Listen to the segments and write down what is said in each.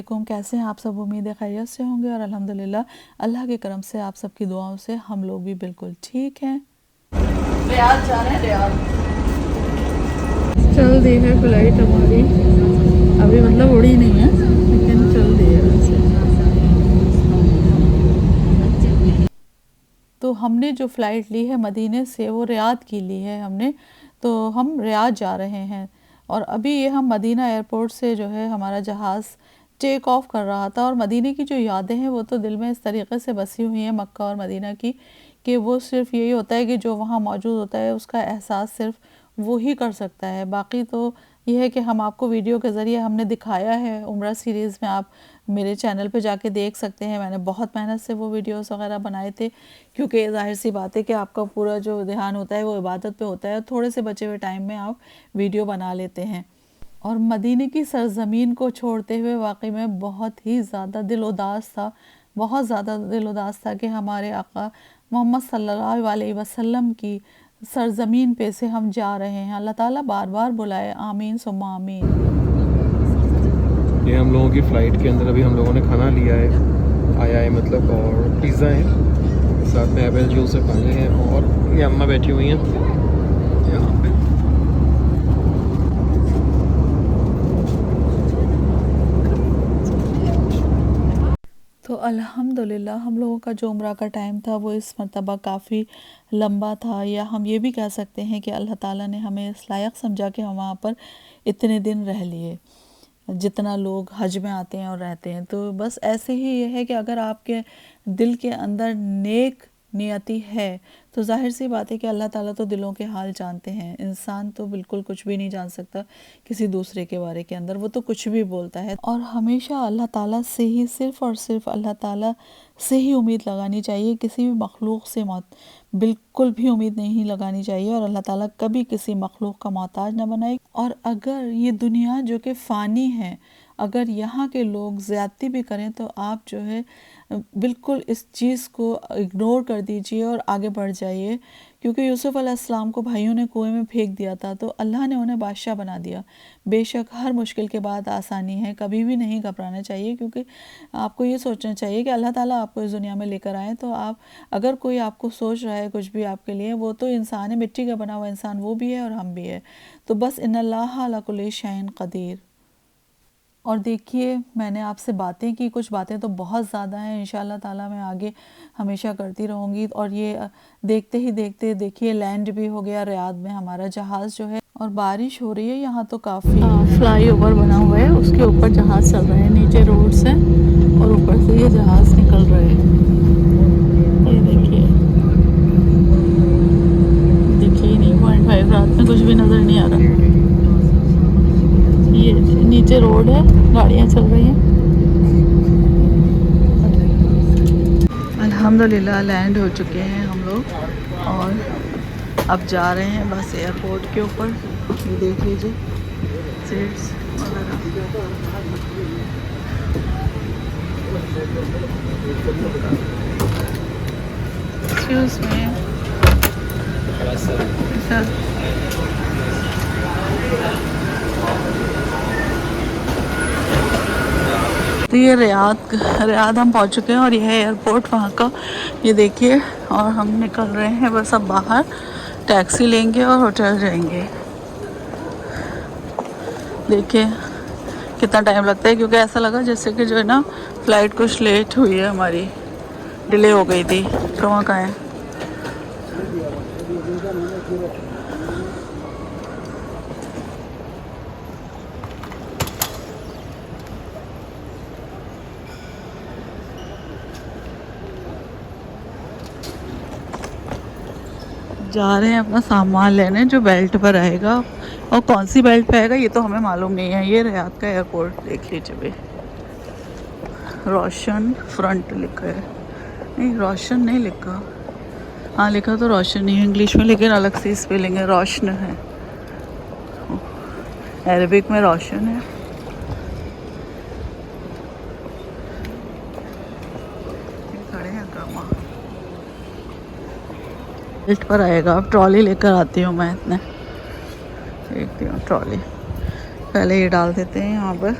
वालेकुम। कैसे हैं आप सब? उम्मीद है खैरियत से होंगे और अल्हम्दुलिल्लाह अल्लाह के करम से आप सबकी दुआओं से हम लोग भी बिल्कुल ठीक हैं। रियाद जा रहे हैं। रियाद चल दी है फ्लाइट हमारी, अभी मतलब उड़ी नहीं है लेकिन चल दी है वैसे। तो हमने जो फ़्लाइट ली है मदीने से वो रियाद की ली है हमने, तो हम रियाद जा रहे हैं। और अभी ये हम मदीना एयरपोर्ट से जो है हमारा जहाज़ टेक ऑफ कर रहा था। और मदीने की जो यादें हैं वो तो दिल में इस तरीके से बसी हुई हैं मक्का और मदीना की, कि वो सिर्फ़ यही होता है कि जो वहाँ मौजूद होता है उसका एहसास सिर्फ़ वो ही कर सकता है। बाकी तो ये है कि हम आपको वीडियो के ज़रिए हमने दिखाया है उम्रा सीरीज़ में, आप मेरे चैनल पे जाके देख सकते हैं। मैंने बहुत मेहनत से वो वीडियोस वगैरह बनाए थे, क्योंकि ज़ाहिर सी बात है कि आपका पूरा जो ध्यान होता है वो इबादत पे होता है, थोड़े से बचे हुए टाइम में आप वीडियो बना लेते हैं। और मदीने की सरज़मीन को छोड़ते हुए वाकई में बहुत ही ज़्यादा दिल उदास था, बहुत ज़्यादा दिल उदास था कि हमारे आका मोहम्मद सल्लल्लाहु अलैहि वसल्लम की सरज़मीन पे से हम जा रहे हैं। अल्लाह ताला बार बार बुलाए, आमीन सुम्मा आमीन। ये हम लोगों की फ़्लाइट के अंदर अभी हम लोगों ने खाना लिया है, आया है मतलब, और पिज़्ज़ा है, साथ में एप्पल जूस से पानी है, और ये अम्मा बैठी हुई हैं यहाँ पे। तो अल्हम्दुलिल्लाह हम लोगों का जो उम्रा का टाइम था वो इस मरतबा काफ़ी लंबा था, या हम ये भी कह सकते हैं कि अल्लाह ताला ने हमें इस लायक समझा कि हम वहाँ पर इतने दिन रह लिए जितना लोग हज में आते हैं और रहते हैं। तो बस ऐसे ही ये है कि अगर आपके दिल के अंदर नेक नियति है तो जाहिर सी बात है कि अल्लाह ताला तो दिलों के हाल जानते हैं। इंसान तो बिल्कुल कुछ भी नहीं जान सकता किसी दूसरे के बारे के अंदर, वो तो कुछ भी बोलता है। और हमेशा अल्लाह ताला से ही, सिर्फ़ और सिर्फ अल्लाह ताला से ही उम्मीद लगानी चाहिए, किसी भी मखलूक से मत बिल्कुल भी उम्मीद नहीं लगानी चाहिए। और अल्लाह ताला कभी किसी मखलूक का मोहताज ना बनाए। और अगर ये दुनिया जो कि फ़ानी है, अगर यहाँ के लोग ज़्यादती भी करें तो आप जो है बिल्कुल इस चीज़ को इग्नोर कर दीजिए और आगे बढ़ जाइए। क्योंकि यूसुफ़ अलैहिस्सलाम को भाइयों ने कुएं में फेंक दिया था तो अल्लाह ने उन्हें बादशाह बना दिया। बेशक हर मुश्किल के बाद आसानी है, कभी भी नहीं घबराना चाहिए, क्योंकि आपको ये सोचना चाहिए कि अल्लाह ताला आपको इस दुनिया में लेकर आए। तो आप, अगर कोई आपको सोच रहा है कुछ भी आपके लिए, वो तो इंसान है, मिट्टी का बना हुआ इंसान वो भी है और हम भी है। तो बस इन्नल्लाह अला कुल्ली शैइन क़दीर। और देखिए, मैंने आपसे बातें की, कुछ बातें तो बहुत ज़्यादा हैं, इंशाअल्लाह ताला मैं आगे हमेशा करती रहूँगी। और ये देखते ही देखते देखिए लैंड भी हो गया रियाद में हमारा जहाज़ जो है, और बारिश हो रही है यहाँ तो काफ़ी। फ्लाई ओवर बना हुआ है, उसके ऊपर जहाज़ चल रहे हैं, नीचे रोड्स हैं और ऊपर से ये जहाज़ निकल रहे हैं। ये देखिए, देखिए नहीं 0.5 रात में कुछ भी नज़र नहीं आ रहा। ये नीचे रोड है, गाड़ियाँ चल रही हैं। अल्हम्दुलिल्लाह लैंड हो चुके हैं हम लोग और अब जा रहे हैं बस एयरपोर्ट के ऊपर। ये देख लीजिए सीट्स वगैरह। Excuse me sir. तो ये रियाद हम पहुंच चुके हैं और यह है एयरपोर्ट वहाँ का। ये देखिए, और हम निकल रहे हैं बस अब बाहर, टैक्सी लेंगे और होटल जाएंगे। देखिए कितना टाइम लगता है, क्योंकि ऐसा लगा जैसे कि जो है ना फ़्लाइट कुछ लेट हुई है, हमारी डिले हो गई थी। कहाँ का है? जा रहे हैं अपना सामान लेने जो बेल्ट पर आएगा, और कौन सी बेल्ट पे आएगा ये तो हमें मालूम नहीं है। ये रियाद का एयरपोर्ट देख लीजिए भाई, रोशन फ्रंट लिखा है, नहीं रोशन नहीं लिखा, हाँ लिखा तो रोशन ही है इंग्लिश में, लेकिन अलग से स्पेलिंग है, रोशन है, अरबिक में रोशन है। खड़े हैं ड्रामा बेल्ट पर आएगा। अब ट्रॉली लेकर आती हूँ मैं, इतने देखती हूँ ट्रॉली। पहले ये डाल देते हैं यहाँ पर,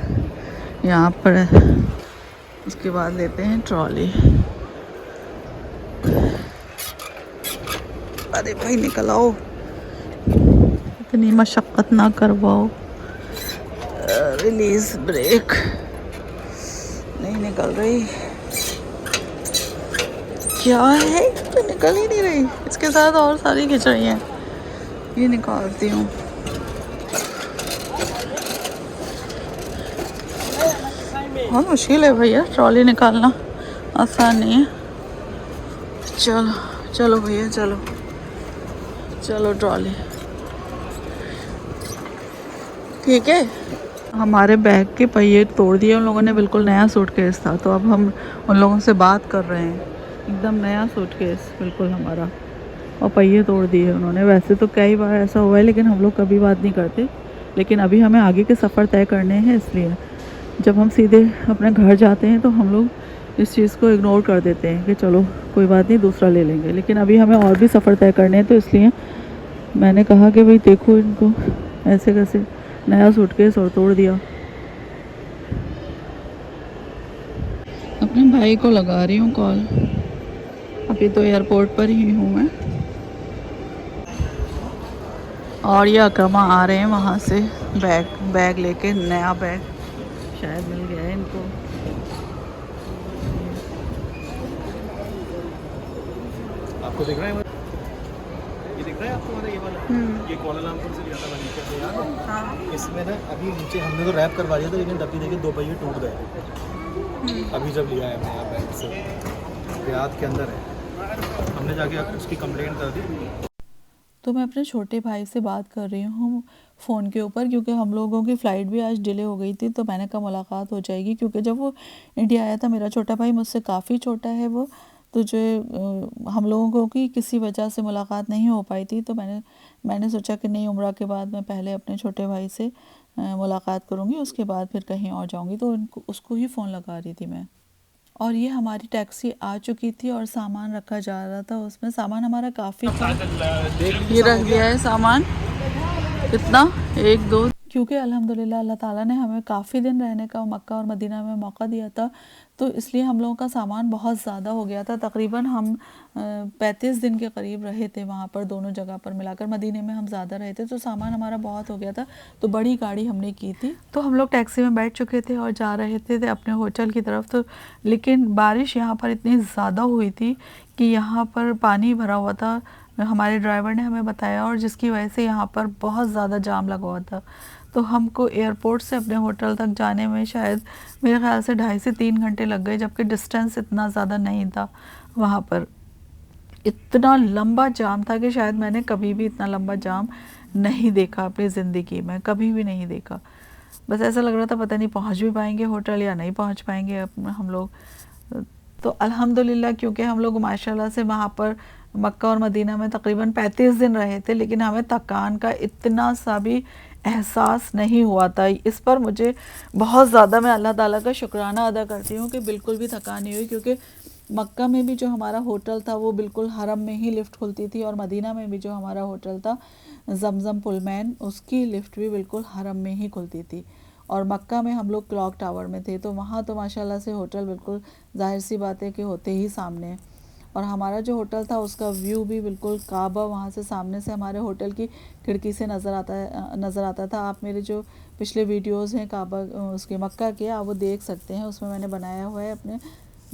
यहाँ पर। उसके बाद लेते हैं ट्रॉली। अरे भाई निकल आओ, इतनी मशक्क़त ना करवाओ। रिलीज ब्रेक नहीं निकल रही, क्या है तो निकल ही नहीं रही। इसके साथ और सारी खिंच रही हैं, ये निकालती हूँ। बहुत मुश्किल है भैया, ट्रॉली निकालना आसान नहीं है। चलो चलो भैया चलो, चलो ट्रॉली ठीक है। हमारे बैग के पहिए तोड़ दिए उन लोगों ने, बिल्कुल नया सूटकेस था। तो अब हम उन लोगों से बात कर रहे हैं, एकदम नया सूटकेस बिल्कुल हमारा, और पहिए तोड़ दिए उन्होंने। वैसे तो कई बार ऐसा हुआ है, लेकिन हम लोग कभी बात नहीं करते। लेकिन अभी हमें आगे के सफ़र तय करने हैं, इसलिए जब हम सीधे अपने घर जाते हैं तो हम लोग इस चीज़ को इग्नोर कर देते हैं कि चलो कोई बात नहीं दूसरा ले लेंगे। लेकिन अभी हमें और भी सफ़र तय करने हैं, तो इसलिए मैंने कहा कि भाई देखो इनको ऐसे कैसे नया सूटकेस और तोड़ दिया। अपने भाई को लगा रही हूँ कॉल, अभी तो एयरपोर्ट पर ही हूँ मैं। और ये अक्रमा आ रहे हैं वहाँ से बैग लेके, नया बैग शायद मिल गया है इनको। आपको दिख रहा है ये दिख रहा है आपको हमारा ये वाला? ये कुआलालंपुर से लिया था मनीषा से याद है? हाँ। इसमें ना अभी नीचे हमने तो रैप करवा दिया था, लेकिन डब्बी देखिए 2 पहिए टूट गए। अभी जब लिया है मैं यहाँ बैग से, रियाद के अंदर है, हमने जाके उसकी कंप्लेंट कर दी। तो मैं अपने छोटे भाई से बात कर रही हूँ फ़ोन के ऊपर, क्योंकि हम लोगों की फ़्लाइट भी आज डिले हो गई थी। तो मैंने कहा मुलाकात हो जाएगी, क्योंकि जब वो इंडिया आया था, मेरा छोटा भाई मुझसे काफ़ी छोटा है वो, तो जो हम लोगों की किसी वजह से मुलाकात नहीं हो पाई थी। तो मैंने सोचा कि नहीं, उम्रा के बाद मैं पहले अपने छोटे भाई से मुलाकात करूँगी, उसके बाद फिर कहीं और जाऊँगी। तो उसको ही फ़ोन लगा रही थी मैं। और ये हमारी टैक्सी आ चुकी थी और सामान रखा जा रहा था उसमें। सामान हमारा काफ़ी था, ये रख दिया है सामान। कितना 1 2, क्योंकि अल्हम्दुलिल्लाह अल्लाह ताला ने हमें काफ़ी दिन रहने का मक्का और मदीना में मौका दिया था, तो इसलिए हम लोगों का सामान बहुत ज़्यादा हो गया था। तकरीबन हम 35 दिन के करीब रहे थे वहाँ पर, दोनों जगह पर मिलाकर। मदीने में हम ज़्यादा रहे थे, तो सामान हमारा बहुत हो गया था। तो बड़ी गाड़ी हमने की थी, तो हम लोग टैक्सी में बैठ चुके थे और जा रहे थे अपने होटल की तरफ। तो लेकिन बारिश यहाँ पर इतनी ज़्यादा हुई थी कि यहाँ पर पानी भरा हुआ था, हमारे ड्राइवर ने हमें बताया, और जिसकी वजह से यहाँ पर बहुत ज़्यादा जाम लगा हुआ था। तो हमको एयरपोर्ट से अपने होटल तक जाने में शायद मेरे ख़्याल से 2.5 से 3 घंटे लग गए, जबकि डिस्टेंस इतना ज़्यादा नहीं था। वहाँ पर इतना लंबा जाम था कि शायद मैंने कभी भी इतना लंबा जाम नहीं देखा अपनी ज़िंदगी में, कभी भी नहीं देखा। बस ऐसा लग रहा था पता नहीं पहुँच भी पाएंगे होटल या नहीं पहुँच पाएंगे हम लोग। तो अल्हम्दुलिल्लाह, क्योंकि हम लोग माशाल्लाह से वहाँ पर मक्का और मदीना में तकरीबन 35 दिन रहे थे, लेकिन हमें थकान का इतना सा भी एहसास नहीं हुआ था। इस पर मुझे बहुत ज़्यादा, मैं अल्लाह ताला का शुक्राना अदा करती हूँ कि बिल्कुल भी थकान नहीं हुई। क्योंकि मक्का में भी जो हमारा होटल था वो बिल्कुल हरम में ही लिफ्ट खुलती थी, और मदीना में भी जो हमारा होटल था जमजम पुलमैन, उसकी लिफ्ट भी बिल्कुल हरम में ही खुलती थी। और मक्का में हम लोग क्लॉक टावर में थे, तो वहाँ तो माशाल्लाह से होटल बिल्कुल जाहिर सी बात है कि होते ही सामने। और हमारा जो होटल था उसका व्यू भी बिल्कुल काबा वहाँ से सामने से हमारे होटल की खिड़की से नज़र आता था। आप मेरे जो पिछले वीडियोस हैं काबा उसके मक्का के, आप वो देख सकते हैं, उसमें मैंने बनाया हुआ है अपने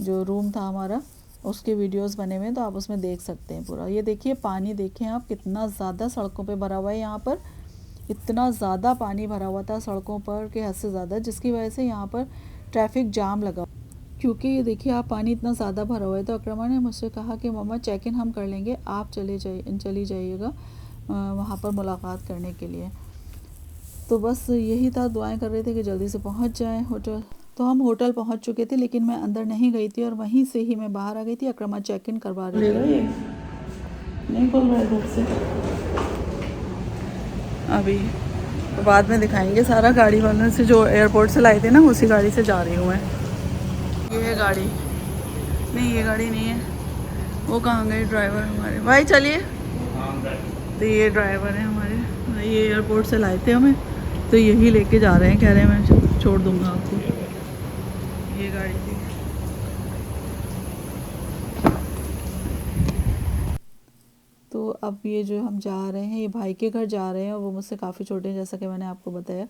जो रूम था हमारा, उसके वीडियोस बने हुए हैं, तो आप उसमें देख सकते हैं पूरा। ये देखिए पानी, देखें आप कितना ज़्यादा सड़कों पे भरा हुआ है। यहाँ पर इतना ज़्यादा पानी भरा हुआ था सड़कों पर कि हद से ज़्यादा, जिसकी वजह से यहाँ पर ट्रैफिक जाम लगा। क्योंकि ये देखिए आप, पानी इतना ज़्यादा भरा हुआ है। तो अक्रमा ने मुझसे कहा कि मम्मा चेक इन हम कर लेंगे, आप चली जाइएगा वहाँ पर मुलाकात करने के लिए। तो बस यही था, दुआएं कर रहे थे कि जल्दी से पहुँच जाएं होटल। तो हम होटल पहुँच चुके थे, लेकिन मैं अंदर नहीं गई थी और वहीं से ही मैं बाहर आ गई थी। अक्रमा चेक इन करवा रही थी। नहीं खोल रहा है घर से अभी, तो बाद में दिखाएंगे सारा। गाड़ी वालों से जो एयरपोर्ट से लाए थे ना, उसी गाड़ी से जा रही हूँ मैं। ये है गाड़ी, नहीं ये गाड़ी नहीं है। वो कहाँ गए ड्राइवर हमारे? भाई चलिए। तो ये ड्राइवर है हमारे, ये एयरपोर्ट से लाए थे हमें, तो यही लेके जा रहे हैं। कह रहे हैं मैं छोड़ दूँगा आपको। अब ये जो हम जा रहे हैं, ये भाई के घर जा रहे हैं और वो मुझसे काफ़ी छोटे हैं, जैसा कि मैंने आपको बताया।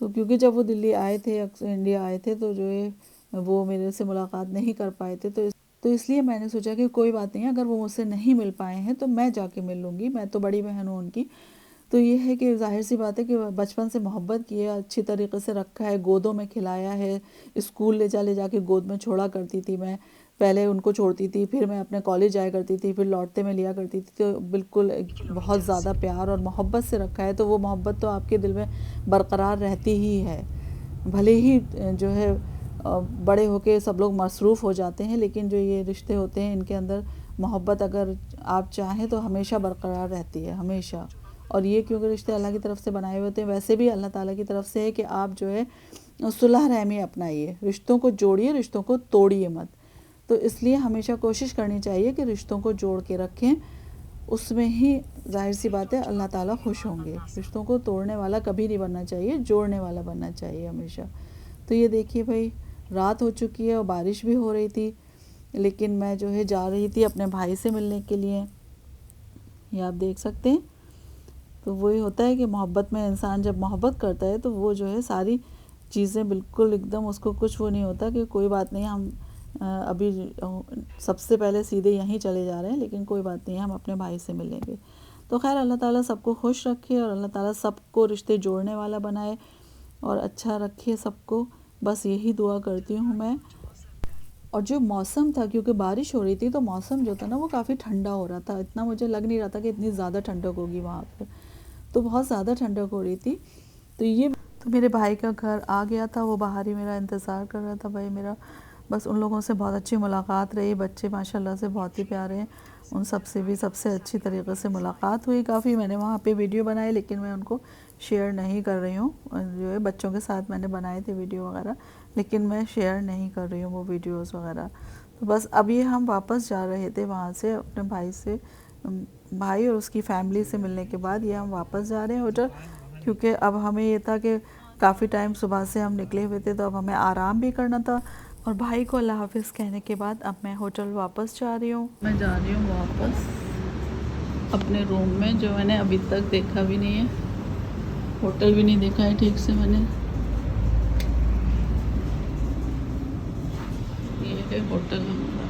तो क्योंकि जब वो दिल्ली आए थे, इंडिया आए थे, तो जो है वो मेरे से मुलाकात नहीं कर पाए थे। तो इसलिए मैंने सोचा कि कोई बात नहीं, अगर वो मुझसे नहीं मिल पाए हैं तो मैं जाके मिल लूँगी, मैं तो बड़ी बहन हूँ उनकी। तो ये है कि ज़ाहिर सी बात है कि बचपन से मोहब्बत की है, अच्छी तरीके से रखा है, गोदों में खिलाया है, स्कूल ले जाके गोद में छोड़ा करती थी मैं। पहले उनको छोड़ती थी, फिर मैं अपने कॉलेज जाया करती थी, फिर लौटते में लिया करती थी। तो बिल्कुल बहुत ज़्यादा प्यार और मोहब्बत से रखा है, तो वो मोहब्बत तो आपके दिल में बरकरार रहती ही है। भले ही जो है बड़े होके सब लोग मसरूफ़ हो जाते हैं, लेकिन जो ये रिश्ते होते हैं इनके अंदर मोहब्बत अगर आप चाहें तो हमेशा बरकरार रहती है, हमेशा। और ये क्योंकि रिश्ते अल्लाह की तरफ से बनाए हुए होते हैं, वैसे भी अल्लाह ताला की तरफ से है कि आप जो है सुलह रहमी अपनाइए, रिश्तों को जोड़िए, रिश्तों को तोड़िए मत। तो इसलिए हमेशा कोशिश करनी चाहिए कि रिश्तों को जोड़ के रखें, उसमें ही ज़ाहिर सी बात है अल्लाह ताला खुश होंगे। रिश्तों को तोड़ने वाला कभी नहीं बनना चाहिए, जोड़ने वाला बनना चाहिए हमेशा। तो ये देखिए भाई, रात हो चुकी है और बारिश भी हो रही थी, लेकिन मैं जो है जा रही थी अपने भाई से मिलने के लिए, ये आप देख सकते हैं। तो वही होता है कि मोहब्बत में इंसान जब मोहब्बत करता है तो वो जो है सारी चीज़ें बिल्कुल एकदम, उसको कुछ वो नहीं होता कि कोई बात नहीं, हम अभी सबसे पहले सीधे यहीं चले जा रहे हैं, लेकिन कोई बात नहीं, हम अपने भाई से मिलेंगे। तो खैर अल्लाह ताला सबको खुश रखे और अल्लाह ताला सबको रिश्ते जोड़ने वाला बनाए और अच्छा रखे सबको, बस यही दुआ करती हूँ मैं। और जो मौसम था, क्योंकि बारिश हो रही थी, तो मौसम जो था ना वो काफ़ी ठंडा हो रहा था, इतना मुझे लग नहीं रहा था कि इतनी ज़्यादा ठंडक होगी वहाँ पर, तो बहुत ज़्यादा ठंडक हो रही थी। तो मेरे भाई का घर आ गया था, वो बाहर ही मेरा इंतज़ार कर रहा था भाई मेरा। बस उन लोगों से बहुत अच्छी मुलाकात रही, बच्चे माशाल्लाह से बहुत ही प्यारे हैं, उन सब से भी सबसे अच्छी तरीक़े से मुलाकात हुई। काफ़ी मैंने वहाँ पे वीडियो बनाए, लेकिन मैं उनको शेयर नहीं कर रही हूँ। जो है बच्चों के साथ मैंने बनाए थे वीडियो वगैरह, लेकिन मैं शेयर नहीं कर रही हूँ वो वीडियोज़ वगैरह। तो बस अभी हम वापस जा रहे थे वहाँ से अपने भाई और उसकी फ़ैमिली से मिलने के बाद, ये हम वापस जा रहे हैं होटल, क्योंकि अब हमें ये था कि काफ़ी टाइम सुबह से हम निकले हुए थे, तो अब हमें आराम भी करना था। और भाई को अल्लाह हाफ़िज़ कहने के बाद अब मैं होटल वापस जा रही हूँ। मैं जा रही हूँ वापस अपने रूम में, जो मैंने अभी तक देखा भी नहीं है, होटल भी नहीं देखा है ठीक से मैंने। ये है होटल हमारा।